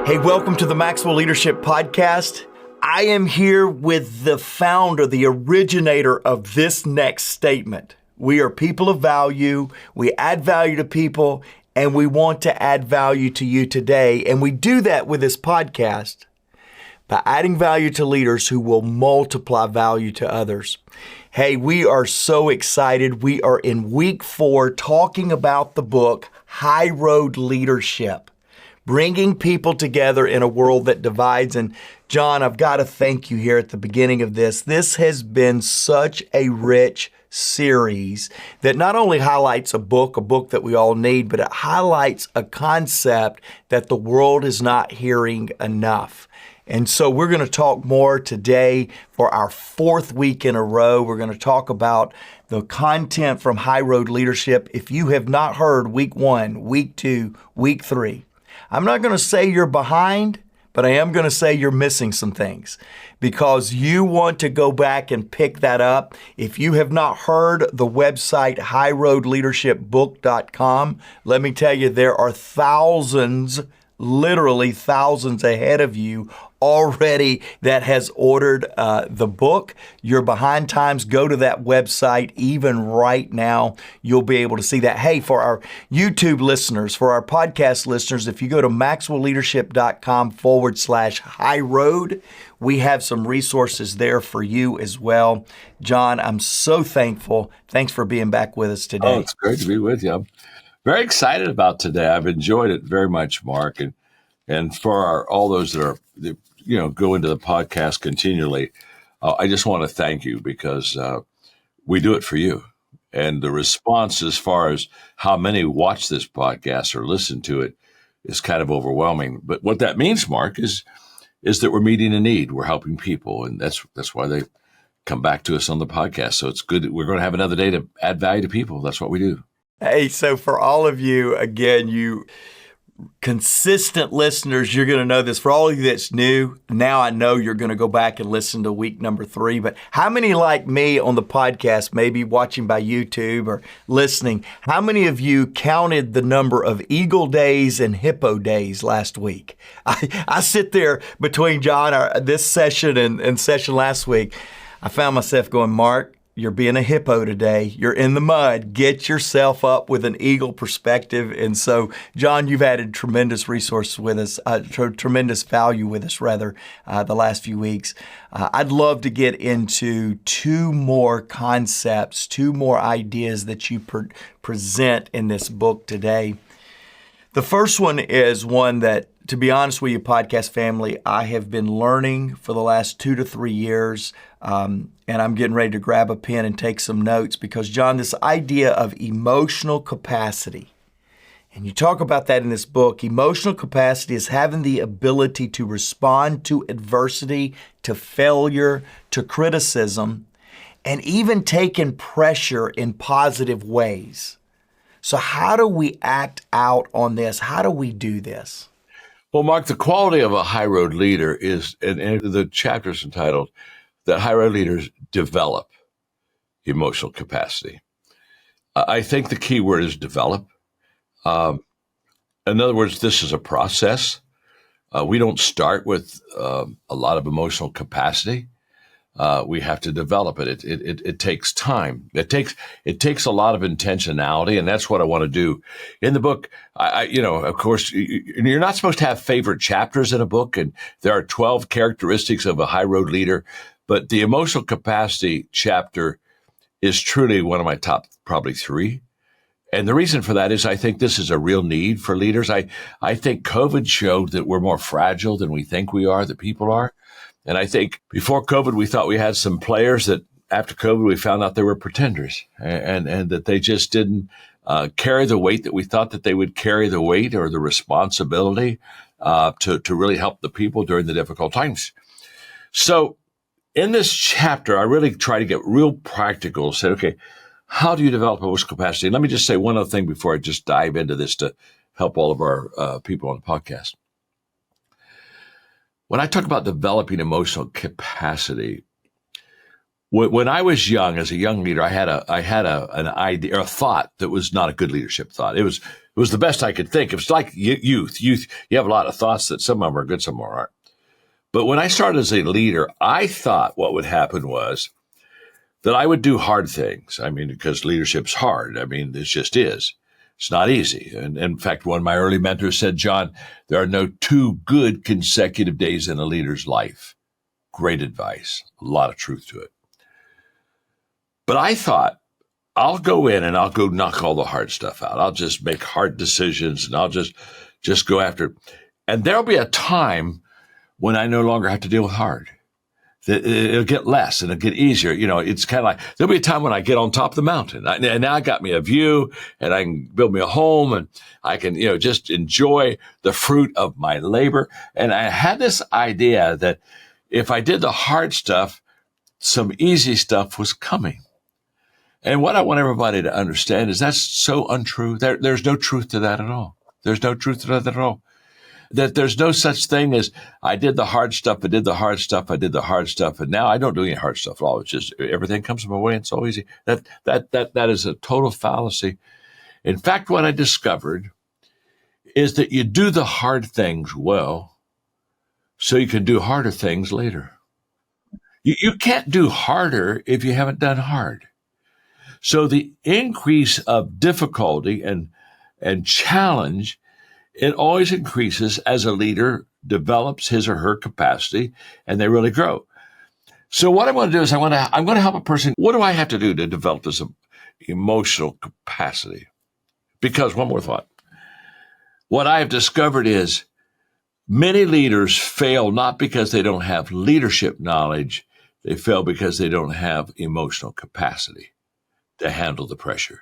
Hey, welcome to the Maxwell Leadership Podcast. I am here with the founder, the originator of this next statement. We are people of value. We add value to people, and we want to add value to you today. And we do that with this podcast by adding value to leaders who will multiply value to others. Hey, we are so excited. We are in week 4 talking about the book, High Road Leadership. Bringing people together in a world that divides. And John, I've got to thank you here at the beginning of this. This has been such a rich series that not only highlights a book that we all need, but it highlights a concept that the world is not hearing enough. And so we're going to talk more today for our 4th week in a row. We're going to talk about the content from High Road Leadership. If you have not heard week 1, week 2, week 3, I'm not going to say you're behind, but I am going to say you're missing some things because you want to go back and pick that up. If you have not heard the website highroadleadershipbook.com, let me tell you, there are thousands, literally thousands ahead of you already that has ordered the book. You're behind times. Go to that website even right now. You'll be able to see that. Hey, for our YouTube listeners, for our podcast listeners, if you go to maxwellleadership.com/high road, we have some resources there for you as well. John, I'm so thankful. Thanks for being back with us today. Oh, it's great to be with you. I'm very excited about today. I've enjoyed it very much, Mark. And for all those that go into the podcast continually, I just want to thank you because we do it for you. And the response as far as how many watch this podcast or listen to it is kind of overwhelming. But what that means, Mark, is that we're meeting a need. We're helping people. And that's why they come back to us on the podcast. So it's good that we're going to have another day to add value to people. That's what we do. Hey, so for all of you, again, you consistent listeners, you're going to know this. For all of you that's new, now I know you're going to go back and listen to week number 3. But how many like me on the podcast, maybe watching by YouTube or listening, how many of you counted the number of Eagle days and Hippo days last week? I sit there between John, this session and session last week. I found myself going, Mark, you're being a hippo today. You're in the mud. Get yourself up with an eagle perspective. And so, John, you've added tremendous resources with us, tremendous value with us, the last few weeks. I'd love to get into 2 more concepts, 2 more ideas that you present in this book today. The first one is one that, to be honest with you, podcast family, I have been learning for the last 2 to 3 years, and I'm getting ready to grab a pen and take some notes because, John, this idea of emotional capacity, and you talk about that in this book, emotional capacity is having the ability to respond to adversity, to failure, to criticism, and even taking pressure in positive ways. So how do we act out on this? How do we do this? Well, Mark, the quality of a high road leader is, and the chapter is entitled, that high road leaders develop emotional capacity. I think the key word is develop. In other words, this is a process. We don't start with a lot of emotional capacity. We have to develop it. It takes time. It takes a lot of intentionality, and that's what I want to do in the book. Of course, you're not supposed to have favorite chapters in a book, and there are 12 characteristics of a high road leader. But the emotional capacity chapter is truly one of my top, probably 3. And the reason for that is I think this is a real need for leaders. I think COVID showed that we're more fragile than we think we are, that people are. And I think before COVID, we thought we had some players that after COVID, we found out they were pretenders and that they just didn't carry the weight that we thought that they would carry the weight or the responsibility to really help the people during the difficult times. So in this chapter, I really try to get real practical, say, okay, how do you develop emotional capacity? Let me just say one other thing before I just dive into this to help all of our people on the podcast. When I talk about developing emotional capacity, When I was young, as a young leader, I had an idea or a thought that was not a good leadership thought. It was the best I could think. It was like youth. You have a lot of thoughts that some of them are good, some of them aren't. But when I started as a leader, I thought what would happen was that I would do hard things. I mean, because leadership's hard. I mean, it just is. It's not easy. And in fact, one of my early mentors said, John, there are no 2 good consecutive days in a leader's life. Great advice. A lot of truth to it. But I thought, I'll go in and I'll go knock all the hard stuff out. I'll just make hard decisions and I'll just go after it. And there'll be a time when I no longer have to deal with hard. It'll get less and it'll get easier. You know, it's kind of like, there'll be a time when I get on top of the mountain and now I got me a view and I can build me a home and I can, just enjoy the fruit of my labor. And I had this idea that if I did the hard stuff, some easy stuff was coming. And what I want everybody to understand is that's so untrue. There's no truth to that at all. There's no truth to that at all. That there's no such thing as I did the hard stuff, I did the hard stuff, I did the hard stuff, and now I don't do any hard stuff at all. It's just everything comes my way and it's so easy. That is a total fallacy. In fact, what I discovered is that you do the hard things well so you can do harder things later. You can't do harder if you haven't done hard. So the increase of difficulty and challenge, it always increases as a leader develops his or her capacity and they really grow. So what I'm going to do is I'm going to help a person. What do I have to do to develop this emotional capacity? Because one more thought. What I have discovered is many leaders fail not because they don't have leadership knowledge. They fail because they don't have emotional capacity to handle the pressure.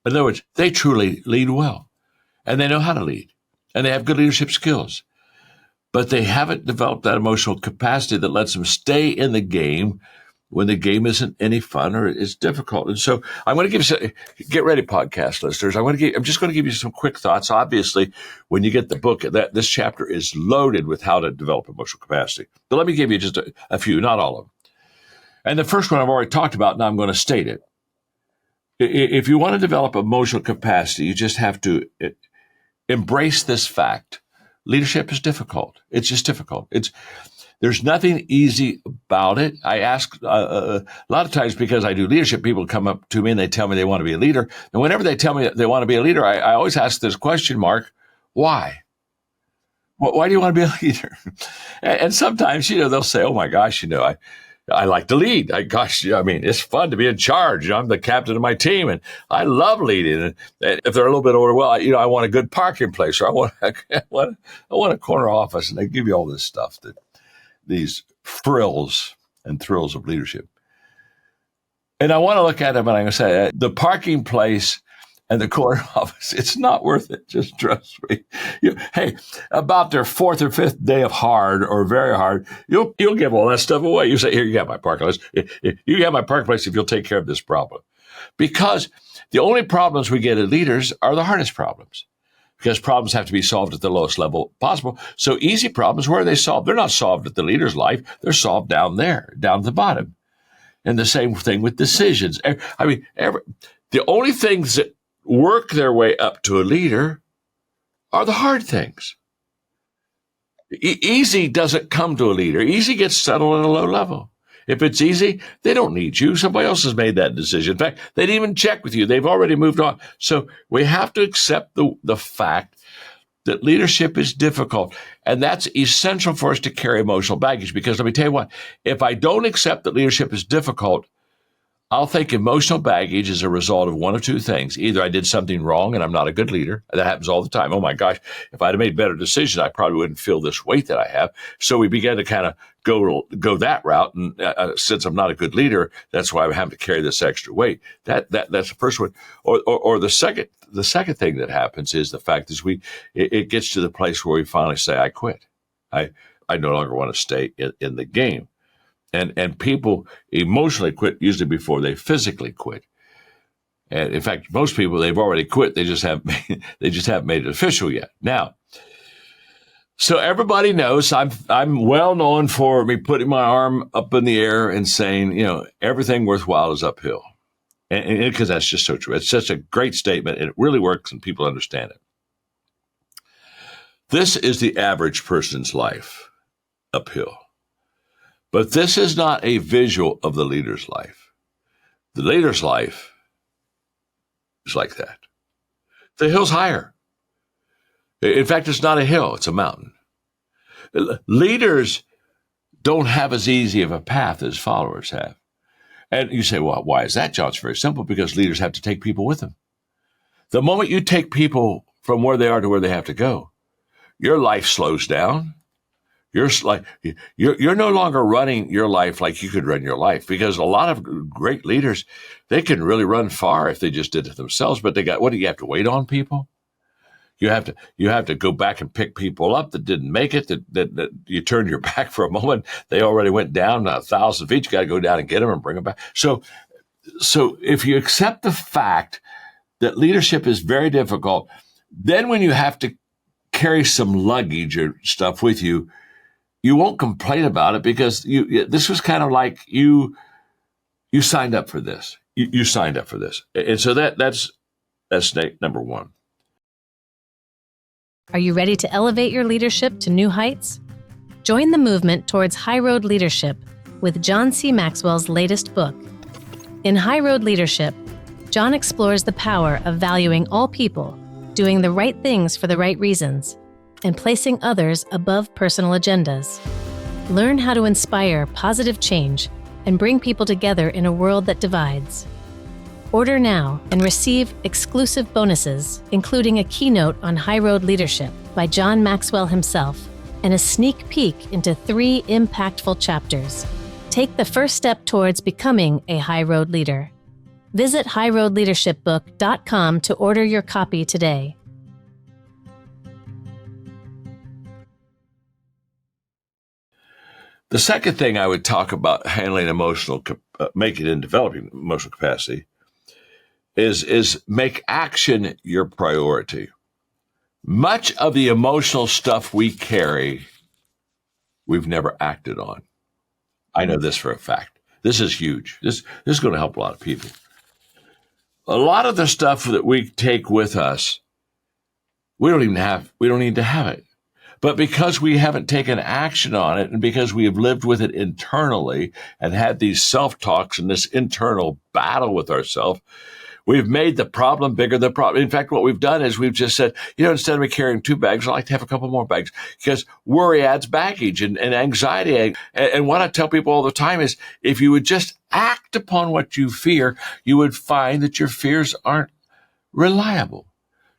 In other words, they truly lead well and they know how to lead and they have good leadership skills, but they haven't developed that emotional capacity that lets them stay in the game when the game isn't any fun or is difficult. And so I'm going to give you some, get ready, podcast listeners. I'm just going to give you some quick thoughts. Obviously, when you get the book, this chapter is loaded with how to develop emotional capacity. But let me give you just a few, not all of them. And the first one I've already talked about, and I'm going to state it. If you want to develop emotional capacity, you just have to embrace this fact. Leadership is difficult. It's just difficult. There's nothing easy about it. I ask a lot of times because I do leadership, people come up to me and they tell me they want to be a leader. And whenever they tell me they want to be a leader, I always ask this question mark, why? Why do you want to be a leader? And sometimes, they'll say, oh my gosh, I like to lead. It's fun to be in charge. I'm the captain of my team, and I love leading. And if they're a little bit older, well, I want a good parking place, or I want a corner office, and they give you all this stuff, these frills and thrills of leadership. And I want to look at them, and I'm going to say, the parking place and the corner office, it's not worth it. Just trust me. Hey, about their 4th or 5th day of hard or very hard, you'll give all that stuff away. You say, here, you got my parking place. You have my parking place if you'll take care of this problem. Because the only problems we get as leaders are the hardest problems. Because problems have to be solved at the lowest level possible. So easy problems, where are they solved? They're not solved at the leader's life. They're solved down there, down at the bottom. And the same thing with decisions. The only things that work their way up to a leader are the hard things. Easy doesn't come to a leader. Easy gets settled at a low level. If it's easy, they don't need you. Somebody else has made that decision. In fact, they didn't even check with you. They've already moved on. So we have to accept the fact that leadership is difficult. And that's essential for us to carry emotional baggage. Because let me tell you what, if I don't accept that leadership is difficult, I'll think emotional baggage is a result of one of two things. Either I did something wrong and I'm not a good leader. That happens all the time. Oh my gosh, if I'd have made better decisions, I probably wouldn't feel this weight that I have. So we began to kind of go that route. And since I'm not a good leader, that's why I have to carry this extra weight. That's the first one. Or the second thing that happens is the fact is it gets to the place where we finally say, I quit. I no longer want to stay in the game. And people emotionally quit usually before they physically quit. And in fact, most people, they've already quit. They just haven't made it official yet. Now, So everybody knows I'm well known for me putting my arm up in the air and saying, everything worthwhile is uphill. And because that's just so true. It's such a great statement, and it really works, and people understand it. This is the average person's life, uphill. But this is not a visual of the leader's life. The leader's life is like that. The hill's higher. In fact, it's not a hill, it's a mountain. Leaders don't have as easy of a path as followers have. And you say, well, why is that, John? It's very simple, because leaders have to take people with them. The moment you take people from where they are to where they have to go, your life slows down. You're no longer running your life like you could run your life, because a lot of great leaders, they can really run far if they just did it themselves. But what do you have to wait on people? You have to go back and pick people up that didn't make it, that you turned your back for a moment. They already went down 1,000 feet. You got to go down and get them and bring them back. So if you accept the fact that leadership is very difficult, then when you have to carry some luggage or stuff with you, you won't complain about it, because this was kind of like you signed up for this. You signed up for this. And so that's number one. Are you ready to elevate your leadership to new heights? Join the movement towards High Road Leadership with John C. Maxwell's latest book. In High Road Leadership, John explores the power of valuing all people, doing the right things for the right reasons, and placing others above personal agendas. Learn how to inspire positive change and bring people together in a world that divides. Order now and receive exclusive bonuses, including a keynote on High Road Leadership by John Maxwell himself and a sneak peek into 3 impactful chapters. Take the first step towards becoming a High Road leader. Visit highroadleadershipbook.com to order your copy today. The second thing I would talk about handling making and developing emotional capacity is make action your priority. Much of the emotional stuff we carry, we've never acted on. I know this for a fact. This is huge. This is going to help a lot of people. A lot of the stuff that we take with us, we don't need to have it. But because we haven't taken action on it, and because we have lived with it internally and had these self-talks and this internal battle with ourselves, we've made the problem bigger than the problem. In fact, what we've done is we've just said, instead of me carrying 2 bags, I like to have a couple more bags, because worry adds baggage and anxiety. And what I tell people all the time is, if you would just act upon what you fear, you would find that your fears aren't reliable.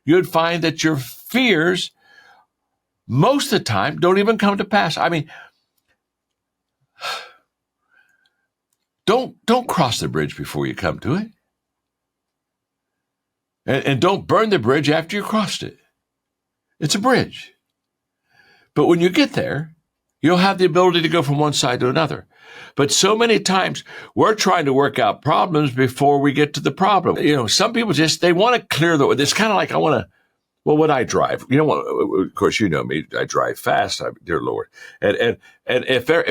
You would find that your fears, most of the time, don't even come to pass. I mean, don't cross the bridge before you come to it. And don't burn the bridge after you crossed it. It's a bridge. But when you get there, you'll have the ability to go from one side to another. But so many times we're trying to work out problems before we get to the problem. Some people they want to clear the way. It's kind of like, when I drive, of course, me, I drive fast, dear Lord. And if there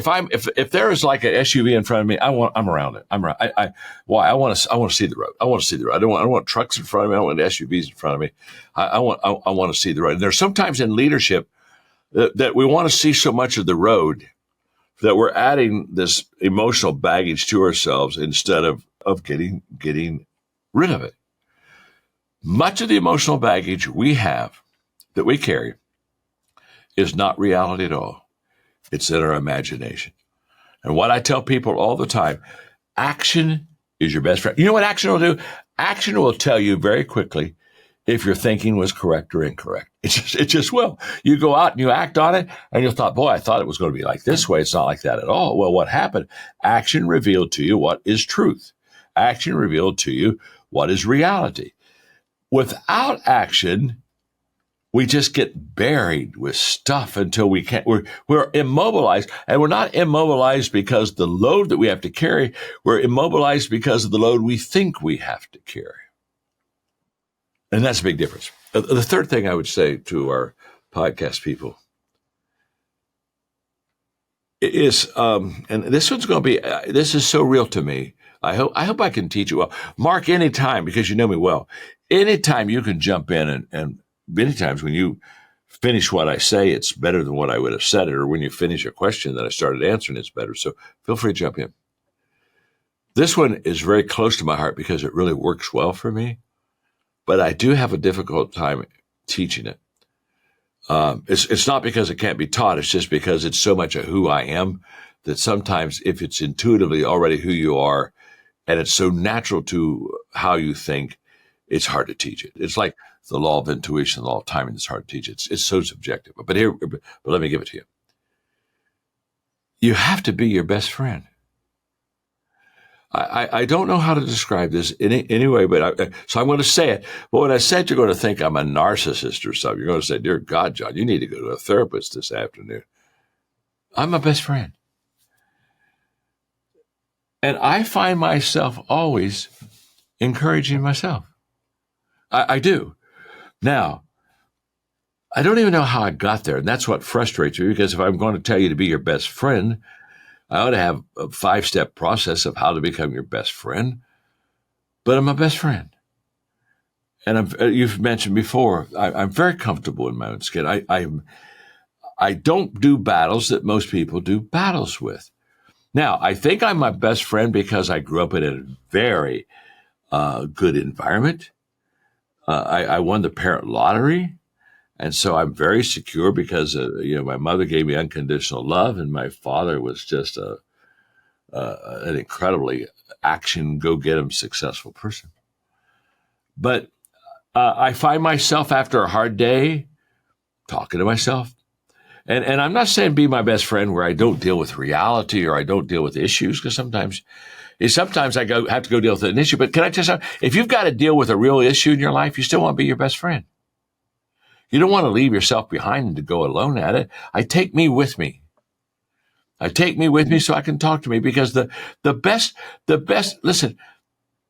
is like an SUV in front of me, I'm around it. I want to see the road. I want to see the road. I don't want trucks in front of me. I don't want SUVs in front of me. I want to see the road. And there's sometimes in leadership that we want to see so much of the road that we're adding this emotional baggage to ourselves instead of getting rid of it. Much of the emotional baggage we have, that we carry, is not reality at all. It's in our imagination. And what I tell people all the time, action is your best friend. You know what action will do? Action will tell you very quickly if your thinking was correct or incorrect. It just will. You go out and you act on it, and you'll thought, boy, I thought it was going to be like this way. It's not like that at all. Well, what happened? Action revealed to you what is truth. Action revealed to you what is reality. Without action, we just get buried with stuff until we can't. We're immobilized, and we're not immobilized because the load that we have to carry. We're immobilized because of the load we think we have to carry. And that's a big difference. The third thing I would say to our podcast people is, and this one's going to be, this is so real to me. I hope I can teach it well. Mark, anytime, because you know me well, anytime you can jump in and many times when you finish what I say, it's better than what I would have said it, or when you finish a question that I started answering, it's better. So feel free to jump in. This one is very close to my heart because it really works well for me, but I do have a difficult time teaching it. It's not because it can't be taught. It's just because it's so much of who I am that sometimes if it's intuitively already who you are and it's so natural to how you think, it's hard to teach it. It's like the law of intuition, the law of timing. It's hard to teach. It's so subjective. But let me give it to you. You have to be your best friend. I don't know how to describe this in any way, but so I'm going to say it. But when I say it, you're going to think I'm a narcissist or something. You're going to say, dear God, John, you need to go to a therapist this afternoon. I'm my best friend. And I find myself always encouraging myself. I do. Now, I don't even know how I got there. And that's what frustrates me, because if I'm going to tell you to be your best friend, I ought to have a 5-step process of how to become your best friend. But I'm my best friend. And you've mentioned before, I'm very comfortable in my own skin. I don't do battles that most people do battles with. Now, I think I'm my best friend because I grew up in a very good environment. I won the parent lottery. And so I'm very secure because, my mother gave me unconditional love, and my father was just an incredibly action, go-get-'em successful person. But I find myself after a hard day talking to myself. And I'm not saying be my best friend where I don't deal with reality or I don't deal with issues, because sometimes I have to go deal with an issue. But can I tell you something? If you've got to deal with a real issue in your life, you still want to be your best friend. You don't want to leave yourself behind and to go alone at it. I take me with me. I take me with me so I can talk to me, because the best, listen,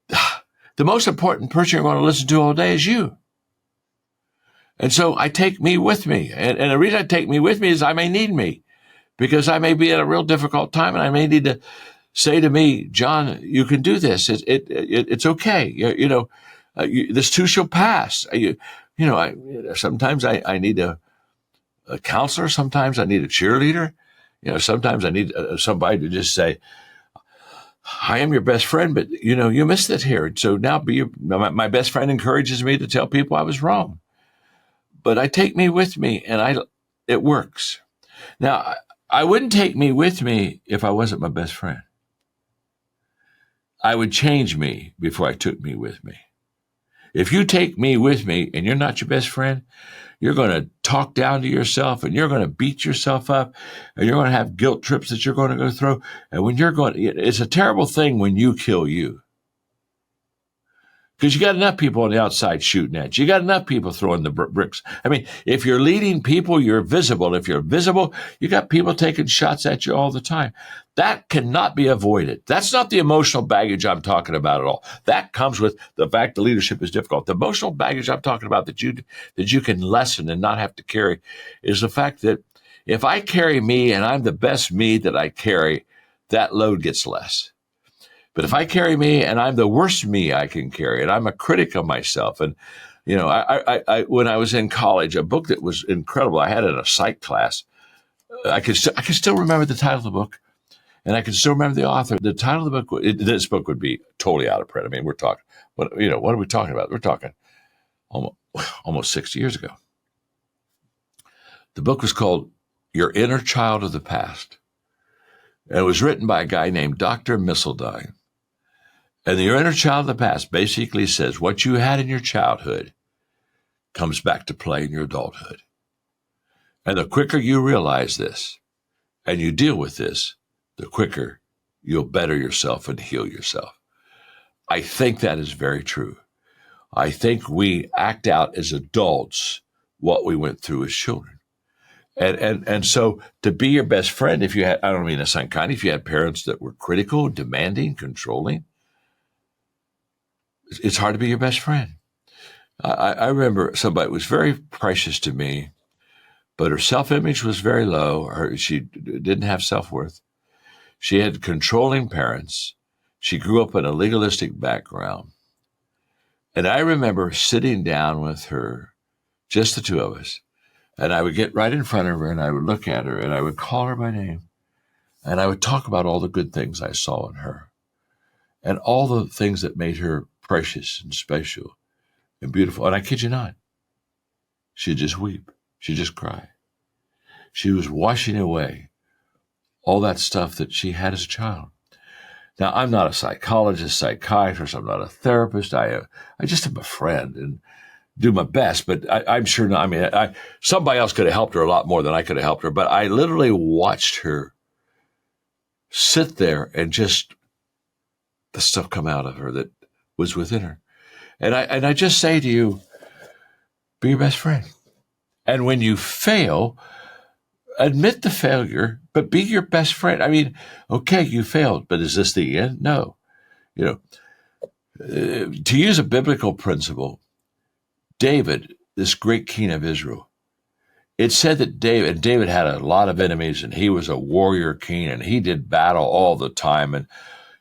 the most important person you're going to listen to all day is you. And so I take me with me. And the reason I take me with me is I may need me, because I may be at a real difficult time and I may need to say to me, John, you can do this. It's okay. This too shall pass. Sometimes I need a counselor. Sometimes I need a cheerleader. Sometimes I need somebody to just say, I am your best friend, but you missed it here. So now my best friend encourages me to tell people I was wrong. But I take me with me, and it works. Now, I wouldn't take me with me if I wasn't my best friend. I would change me before I took me with me. If you take me with me and you're not your best friend, you're going to talk down to yourself, and you're going to beat yourself up, and you're going to have guilt trips that you're going to go through. And it's a terrible thing when you kill you. Because you got enough people on the outside shooting at you. You got enough people throwing the bricks. I mean, if you're leading people, you're visible. If you're visible, you got people taking shots at you all the time. That cannot be avoided. That's not the emotional baggage I'm talking about at all. That comes with the fact that leadership is difficult. The emotional baggage I'm talking about that you can lessen and not have to carry is the fact that if I carry me and I'm the best me that I carry, that load gets less. But if I carry me and I'm the worst me I can carry, and I'm a critic of myself, and I when I was in college, a book that was incredible, I had it in a psych class. I can still remember the title of the book, and I can still remember the author. The title of the book, this book would be totally out of print. I mean, we're talking, what are we talking about? We're talking almost 60 years ago. The book was called Your Inner Child of the Past, and it was written by a guy named Dr. Misseldine. And the inner child of the past basically says what you had in your childhood comes back to play in your adulthood. And the quicker you realize this and you deal with this, the quicker you'll better yourself and heal yourself. I think that is very true. I think we act out as adults what we went through as children. And so to be your best friend, if you had, I don't mean to sound kind, if you had parents that were critical, demanding, controlling, it's hard to be your best friend. I remember somebody who was very precious to me but her self-image was very low. She didn't have self-worth. She had controlling parents. She grew up in a legalistic background. And I remember sitting down with her, just the two of us, and I would get right in front of her and I would look at her and I would call her by name and I would talk about all the good things I saw in her and all the things that made her precious and special and beautiful. And I kid you not, she'd just weep. She'd just cry. She was washing away all that stuff that she had as a child. Now, I'm not a psychologist, psychiatrist. I'm not a therapist. I just am a friend and do my best. But I'm sure not. I mean, somebody else could have helped her a lot more than I could have helped her. But I literally watched her sit there and just the stuff come out of her that was within her. And I just say to you, be your best friend. And when you fail, admit the failure, but be your best friend. I mean, okay, you failed, but is this the end? No. To use a biblical principle, David, this great king of Israel, it said that David had a lot of enemies, and he was a warrior king, and he did battle all the time, and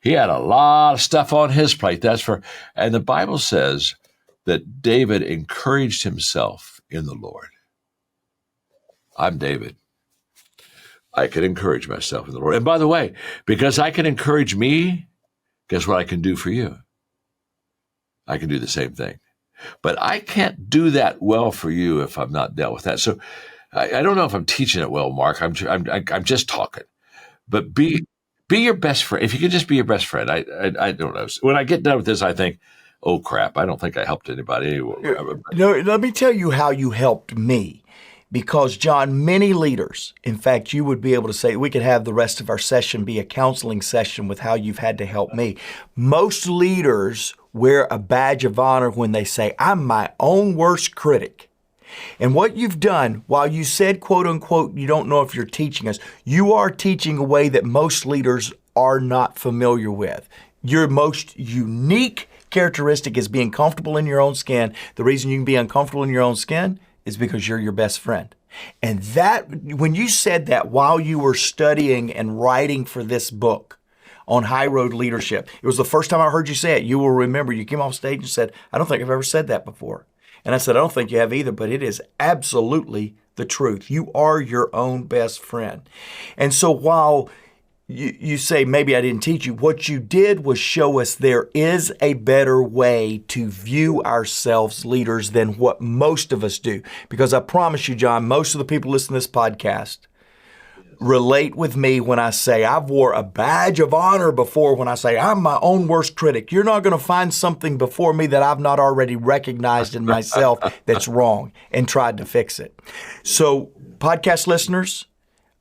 he had a lot of stuff on his plate. And the Bible says that David encouraged himself in the Lord. I'm David. I can encourage myself in the Lord. And by the way, because I can encourage me, guess what I can do for you? I can do the same thing. But I can't do that well for you if I've not dealt with that. So I don't know if I'm teaching it well, Mark. I'm just talking. But be your best friend. If you could just be your best friend. I don't know. When I get done with this, I think, oh, crap, I don't think I helped anybody. No, let me tell you how you helped me. Because, John, many leaders, in fact, you would be able to say, we could have the rest of our session be a counseling session with how you've had to help me. Most leaders wear a badge of honor when they say, I'm my own worst critic. And what you've done, while you said, quote unquote, you don't know if you're teaching us, you are teaching a way that most leaders are not familiar with. Your most unique characteristic is being comfortable in your own skin. The reason you can be uncomfortable in your own skin is because you're your best friend. And that, when you said that while you were studying and writing for this book on high road leadership, it was the first time I heard you say it. You will remember you came off stage and said, I don't think I've ever said that before. And I said, I don't think you have either, but it is absolutely the truth. You are your own best friend. And so while you say, maybe I didn't teach you, what you did was show us there is a better way to view ourselves leaders than what most of us do. Because I promise you, John, most of the people listening to this podcast relate with me when I say I've wore a badge of honor before when I say I'm my own worst critic. You're not going to find something before me that I've not already recognized in myself that's wrong and tried to fix it. So, podcast listeners,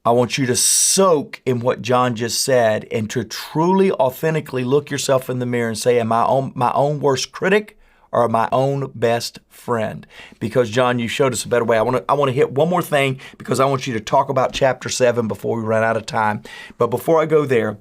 I want you to soak in what John just said and to truly, authentically look yourself in the mirror and say, am I my own worst critic or my own best friend? Because, John, you showed us a better way. I want to hit one more thing because I want you to talk about chapter 7 before we run out of time. But before I go there,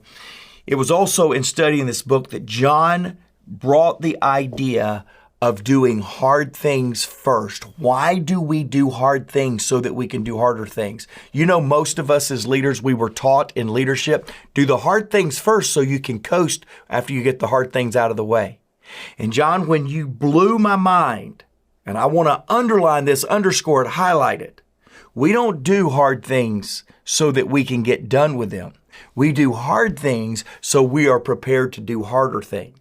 it was also in studying this book that John brought the idea of doing hard things first. Why do we do hard things so that we can do harder things? You know, most of us as leaders, we were taught in leadership, do the hard things first so you can coast after you get the hard things out of the way. And John, when you blew my mind, and I want to underline this, underscore it, highlight it, we don't do hard things so that we can get done with them. We do hard things so we are prepared to do harder things.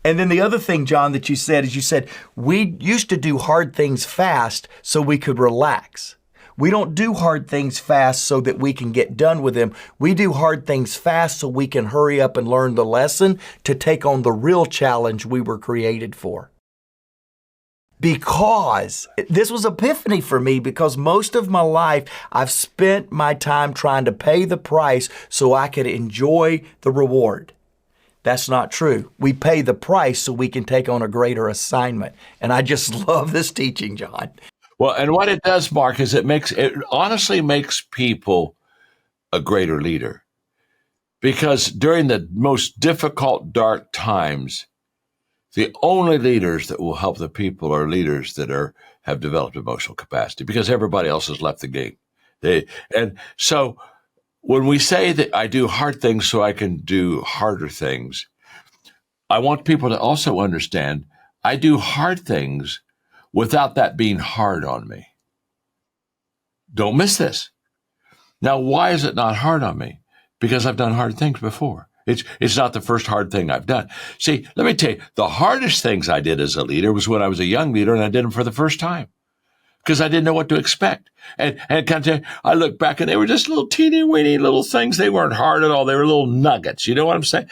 And then the other thing, John, that you said is you said, we used to do hard things fast so we could relax. We don't do hard things fast so that we can get done with them. We do hard things fast so we can hurry up and learn the lesson to take on the real challenge we were created for. Because this was epiphany for me, because most of my life I've spent my time trying to pay the price so I could enjoy the reward. That's not true. We pay the price so we can take on a greater assignment. And I just love this teaching, John. Well, and what it does, Mark, is it honestly makes people a greater leader. Because during the most difficult, dark times, the only leaders that will help the people are leaders that are have developed emotional capacity because everybody else has left the game. And so when we say that I do hard things so I can do harder things, I want people to also understand I do hard things without that being hard on me. Don't miss this. Now, why is it not hard on me? Because I've done hard things before. It's not the first hard thing I've done. See, let me tell you, the hardest things I did as a leader was when I was a young leader and I did them for the first time because I didn't know what to expect. And kind of, I look back and they were just little teeny weeny little things. They weren't hard at all. They were little nuggets. You know what I'm saying?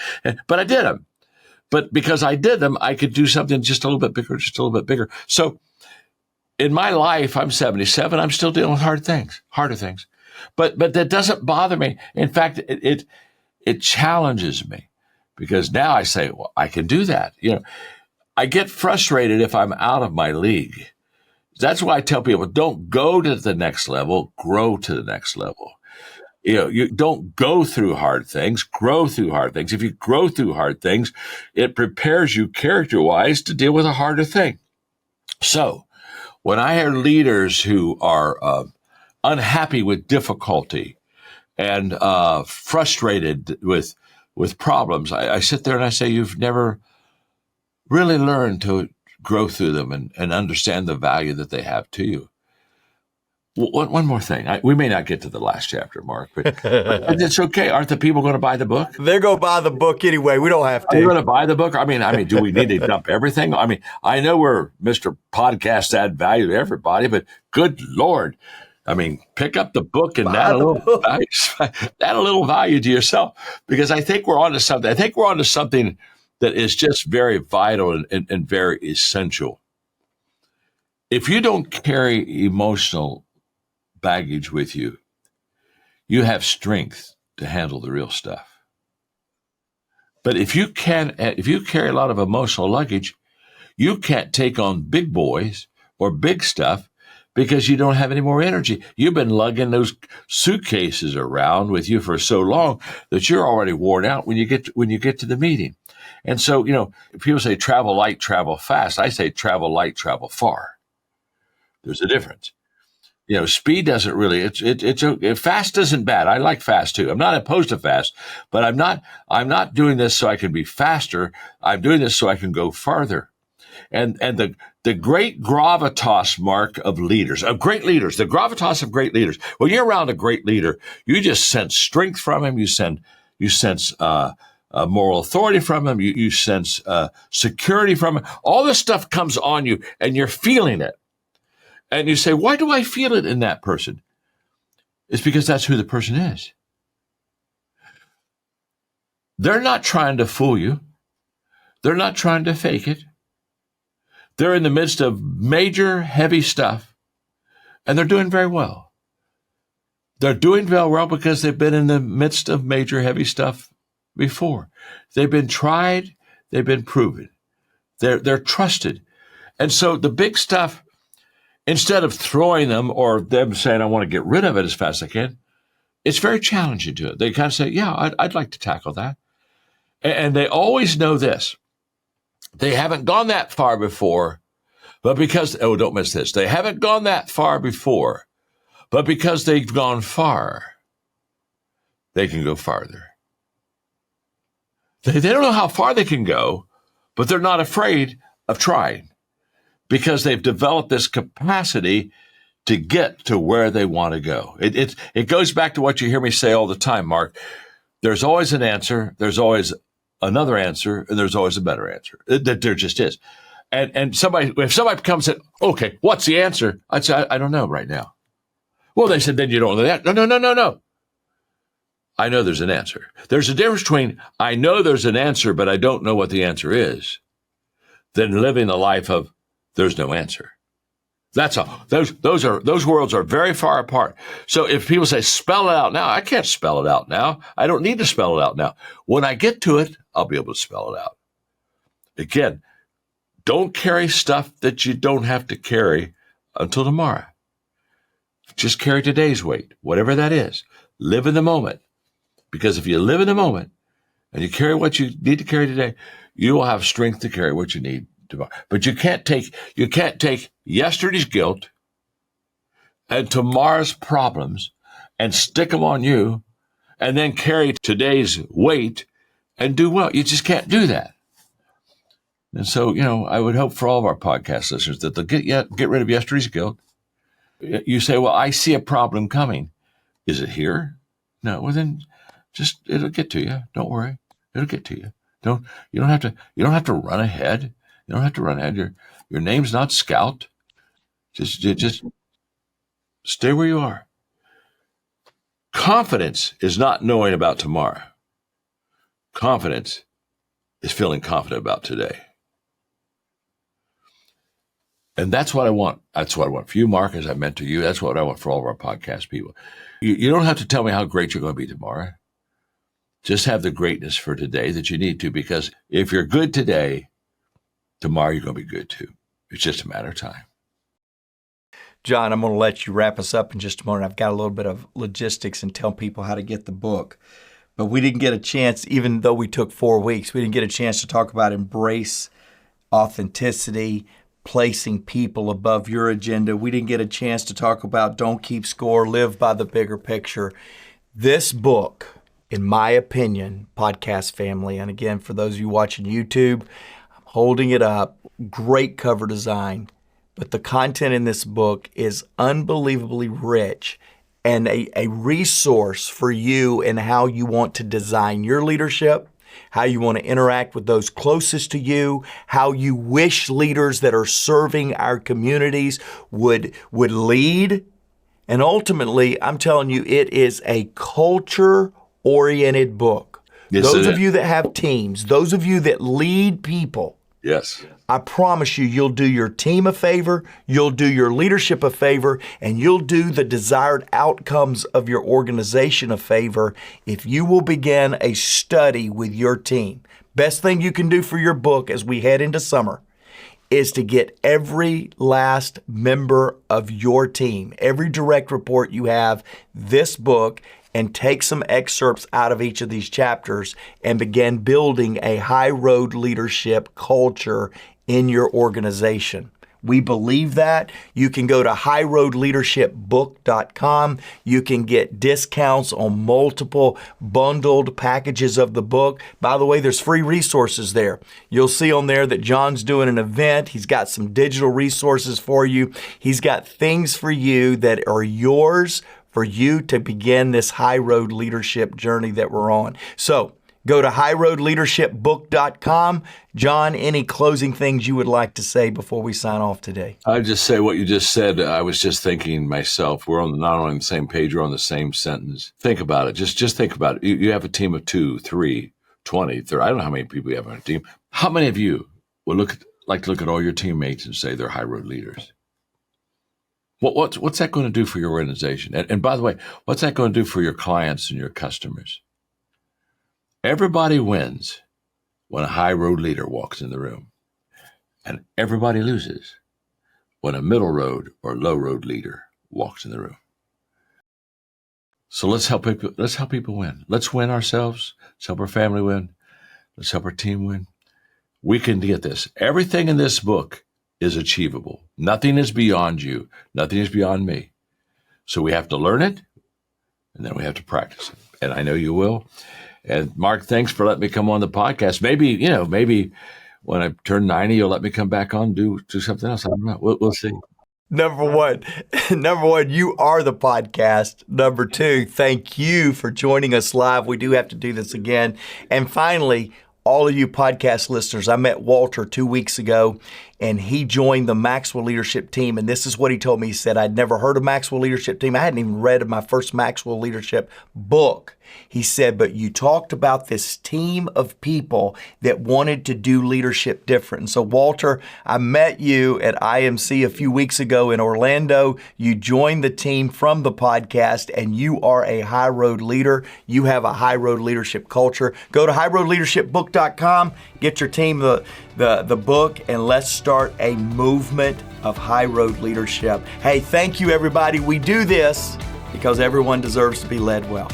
But I did them. But because I did them, I could do something just a little bit bigger, just a little bit bigger. So in my life, I'm 77. I'm still dealing with harder things. But that doesn't bother me. In fact, it challenges me because now I say, well, I can do that. You know, I get frustrated if I'm out of my league. That's why I tell people, don't go to the next level, grow to the next level. You know, you don't go through hard things, grow through hard things. If you grow through hard things, it prepares you character-wise to deal with a harder thing. So when I hear leaders who are unhappy with difficulty and frustrated with problems, I sit there and I say, you've never really learned to grow through them and understand the value that they have to you. One more thing. We may not get to the last chapter, Mark, but it's okay. Aren't the people going to buy the book? They're going to buy the book anyway. We don't have to. Are you going to buy the book? I mean, do we need to dump everything? I mean, I know we're Mr. Podcast add value to everybody, but good Lord. I mean, pick up the book and add a little value to yourself, because I think we're onto something. I think we're onto something that is just very vital and very essential. If you don't carry emotional baggage with you, you have strength to handle the real stuff. But if you carry a lot of emotional luggage, you can't take on big boys or big stuff because you don't have any more energy. You've been lugging those suitcases around with you for so long that you're already worn out when you get to the meeting. And so, you know, people say travel light, travel fast. I say travel light, travel far. There's a difference. You know, speed doesn't really, fast isn't bad. I like fast too. I'm not opposed to fast, but I'm not doing this so I can be faster. I'm doing this so I can go farther. And the great gravitas, Mark, of leaders, of great leaders, the gravitas of great leaders. When you're around a great leader, you just sense strength from him. You sense moral authority from him. You sense security from him. All this stuff comes on you and you're feeling it. And you say, why do I feel it in that person? It's because that's who the person is. They're not trying to fool you. They're not trying to fake it. They're in the midst of major, heavy stuff, and they're doing very well. They're doing very well because they've been in the midst of major, heavy stuff before. They've been tried. They've been proven. They're trusted. And so the big stuff, instead of throwing them or them saying, I want to get rid of it as fast as I can, it's very challenging to it. They kind of say, yeah, I'd like to tackle that. And they always know this. They haven't gone that far before, but because, don't miss this. They haven't gone that far before, but because they've gone far, they can go farther. They don't know how far they can go, but they're not afraid of trying, because they've developed this capacity to get to where they want to go. It goes back to what you hear me say all the time, Mark. There's always an answer. There's always another answer, and there's always a better answer. There just is. And if somebody comes and said, okay, what's the answer? I'd say, I don't know right now. Well, they said, then you don't know that. No. I know there's an answer. There's a difference between I know there's an answer, but I don't know what the answer is, than living a life of there's no answer. That's all. Those worlds are very far apart. So if people say, spell it out now, I can't spell it out now. I don't need to spell it out now. When I get to it, I'll be able to spell it out. Again, don't carry stuff that you don't have to carry until tomorrow. Just carry today's weight, whatever that is. Live in the moment. Because if you live in the moment and you carry what you need to carry today, you will have strength to carry what you need tomorrow. But you can't take yesterday's guilt and tomorrow's problems and stick them on you and then carry today's weight and do well. You just can't do that. And so, I would hope for all of our podcast listeners that they'll get rid of yesterday's guilt. You say, well, I see a problem coming. Is it here? No. Well, then it'll get to you. Don't worry. It'll get to you. You don't have to run ahead. You don't have to run ahead. Your name's not Scout. Just stay where you are. Confidence is not knowing about tomorrow. Confidence is feeling confident about today. And that's what I want. That's what I want for you, Mark, as I meant to you. That's what I want for all of our podcast people. You don't have to tell me how great you're going to be tomorrow. Just have the greatness for today that you need to, because if you're good today, tomorrow you're going to be good too. It's just a matter of time. John, I'm going to let you wrap us up in just a moment. I've got a little bit of logistics and tell people how to get the book. But we didn't get a chance, even though we took 4 weeks, we didn't get a chance to talk about embrace, authenticity, placing people above your agenda. We didn't get a chance to talk about don't keep score, live by the bigger picture. This book, in my opinion, podcast family, and again, for those of you watching YouTube, I'm holding it up, great cover design, but the content in this book is unbelievably rich and a resource for you in how you want to design your leadership, how you want to interact with those closest to you, how you wish leaders that are serving our communities would lead. And ultimately, I'm telling you, it is a culture-oriented book. Yes, those of you that have teams, those of you that lead people, yes, I promise you'll do your team a favor, you'll do your leadership a favor, and you'll do the desired outcomes of your organization a favor if you will begin a study with your team. Best thing you can do for your book as we head into summer is to get every last member of your team, every direct report you have, this book, and take some excerpts out of each of these chapters and begin building a high road leadership culture in your organization. We believe that. You can go to highroadleadershipbook.com. You can get discounts on multiple bundled packages of the book. By the way, there's free resources there. You'll see on there that John's doing an event. He's got some digital resources for you. He's got things for you that are yours for you to begin this high road leadership journey that we're on. So go to highroadleadershipbook.com. John, any closing things you would like to say before we sign off today? I'd just say what you just said. I was just thinking myself, we're not only on the same page, we're on the same sentence. Think about it. Just think about it. You have a team of 2, 3, 20, 30. I don't know how many people you have on a team. How many of you would like to look at all your teammates and say they're high road leaders? What's that going to do for your organization? And by the way, what's that going to do for your clients and your customers? Everybody wins when a high road leader walks in the room. And everybody loses when a middle road or low road leader walks in the room. So let's help people win. Let's win ourselves. Let's help our family win. Let's help our team win. We can get this. Everything in this book is achievable. Nothing is beyond you. Nothing is beyond me. So we have to learn it, and then we have to practice it. And I know you will. And Mark, thanks for letting me come on the podcast. Maybe when I turn 90, you'll let me come back on and do something else. I don't know. We'll see. Number one, you are the podcast. Number 2, thank you for joining us live. We do have to do this again. And finally, all of you podcast listeners, I met Walter 2 weeks ago, and he joined the Maxwell Leadership Team. And this is what he told me. He said, I'd never heard of Maxwell Leadership Team. I hadn't even read my first Maxwell Leadership book. He said, but you talked about this team of people that wanted to do leadership different. And so, Walter, I met you at IMC a few weeks ago in Orlando. You joined the team from the podcast, and you are a high road leader. You have a high road leadership culture. Go to highroadleadershipbook.com, get your team the book, and let's start a movement of high road leadership. Hey, thank you, everybody. We do this because everyone deserves to be led well.